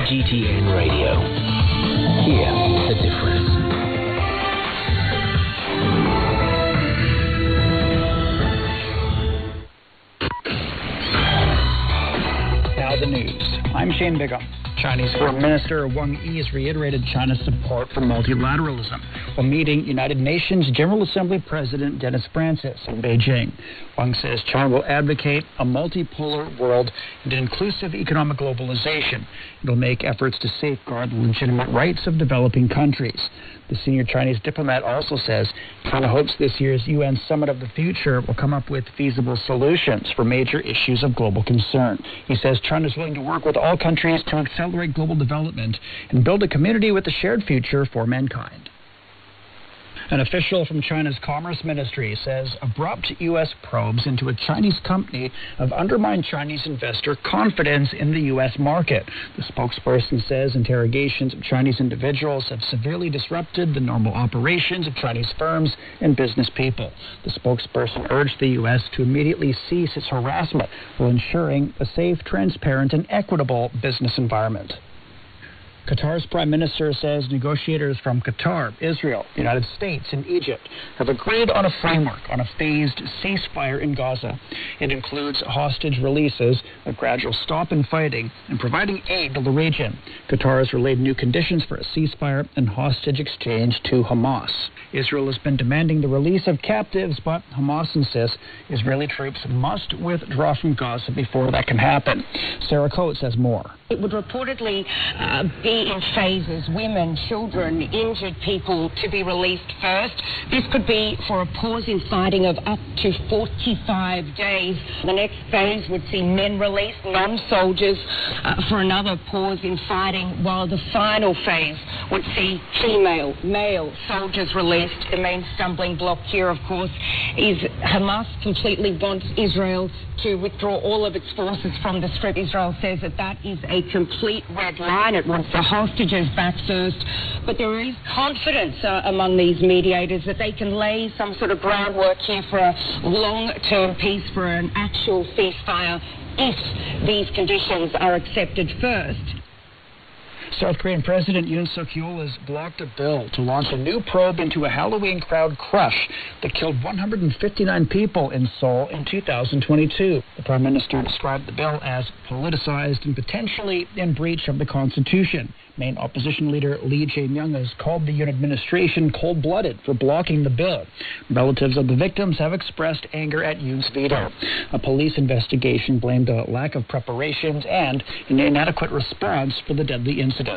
CGTN Radio. Hear the difference. Now the news. I'm Shane Bigham. Chinese Foreign Minister Wang Yi has reiterated China's support for multilateralism while meeting United Nations General Assembly President Dennis Francis in Beijing. Wang says China will advocate a multipolar world and inclusive economic globalization. It will make efforts to safeguard the legitimate rights of developing countries. The senior Chinese diplomat also says China hopes this year's UN Summit of the Future will come up with feasible solutions for major issues of global concern. He says China is willing to work with all countries to accelerate global development and build a community with a shared future for mankind. An official from China's Commerce Ministry says abrupt U.S. probes into a Chinese company have undermined Chinese investor confidence in the U.S. market. The spokesperson says interrogations of Chinese individuals have severely disrupted the normal operations of Chinese firms and business people. The spokesperson urged the U.S. to immediately cease its harassment while ensuring a safe, transparent, and equitable business environment. Qatar's prime minister says negotiators from Qatar, Israel, the United States, and Egypt have agreed on a framework on a phased ceasefire in Gaza. It includes hostage releases, a gradual stop in fighting, and providing aid to the region. Qatar has relayed new conditions for a ceasefire and hostage exchange to Hamas. Israel has been demanding the release of captives, but Hamas insists Israeli troops must withdraw from Gaza before that can happen. Sarah Coates has more. It would reportedly be in phases, women, children, injured people to be released first. This could be for a pause in fighting of up to 45 days. The next phase would see men released, non-soldiers, for another pause in fighting, while the final phase would see female, male soldiers released. The main stumbling block here, of course, is Hamas completely wants Israel to withdraw all of its forces from the Strip. Israel says that is a complete red line. It wants the hostages back first. But there is confidence among these mediators that they can lay some sort of groundwork here for a long-term peace, for an actual ceasefire, if these conditions are accepted first. South Korean President Yoon Suk-yeol has blocked a bill to launch a new probe into a Halloween crowd crush that killed 159 people in Seoul in 2022. The Prime Minister described the bill as politicized and potentially in breach of the Constitution. Main opposition leader Lee Jae-myung has called the Yoon administration cold-blooded for blocking the bill. Relatives of the victims have expressed anger at Yoon's veto. A police investigation blamed a lack of preparations and an inadequate response for the deadly incident.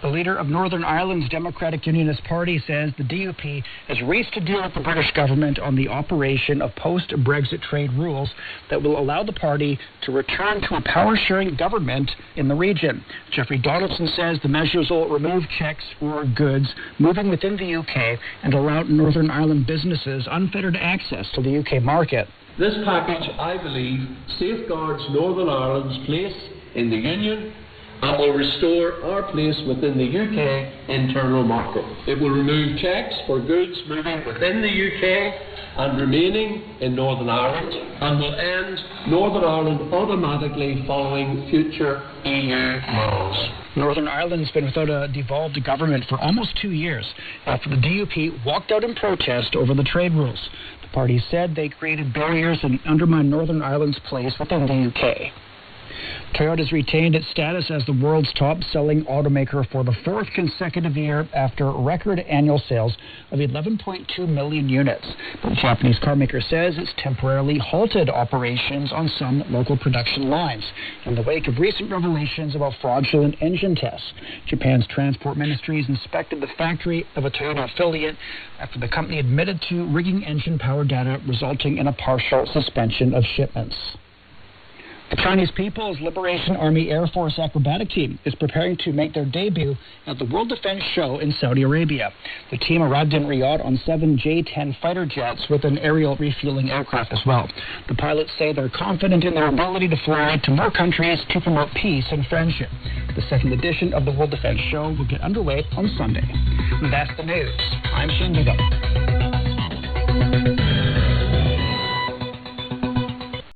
The leader of Northern Ireland's Democratic Unionist Party says the DUP has reached a deal with the British government on the operation of post-Brexit trade rules that will allow the party to return to a power-sharing government in the region. Jeffrey Donaldson says the measures will remove checks for goods moving within the UK and allow Northern Ireland businesses unfettered access to the UK market. This package, I believe, safeguards Northern Ireland's place in the Union and will restore our place within the UK internal market. It will remove checks for goods moving within the UK and remaining in Northern Ireland, and will end Northern Ireland automatically following future EU laws. Northern Ireland's been without a devolved government for almost 2 years after the DUP walked out in protest over the trade rules. The party said they created barriers and undermined Northern Ireland's place within the UK. Toyota's retained its status as the world's top-selling automaker for the fourth consecutive year after record annual sales of 11.2 million units. But the Japanese carmaker says it's temporarily halted operations on some local production lines in the wake of recent revelations about fraudulent engine tests. Japan's transport ministries inspected the factory of a Toyota affiliate after the company admitted to rigging engine power data, resulting in a partial suspension of shipments. The Chinese People's Liberation Army Air Force acrobatic team is preparing to make their debut at the World Defense Show in Saudi Arabia. The team arrived in Riyadh on 7 J-10 fighter jets with an aerial refueling aircraft as well. The pilots say they're confident in their ability to fly to more countries to promote peace and friendship. The second edition of the World Defense Show will get underway on Sunday. And that's the news. I'm Shane Bigham.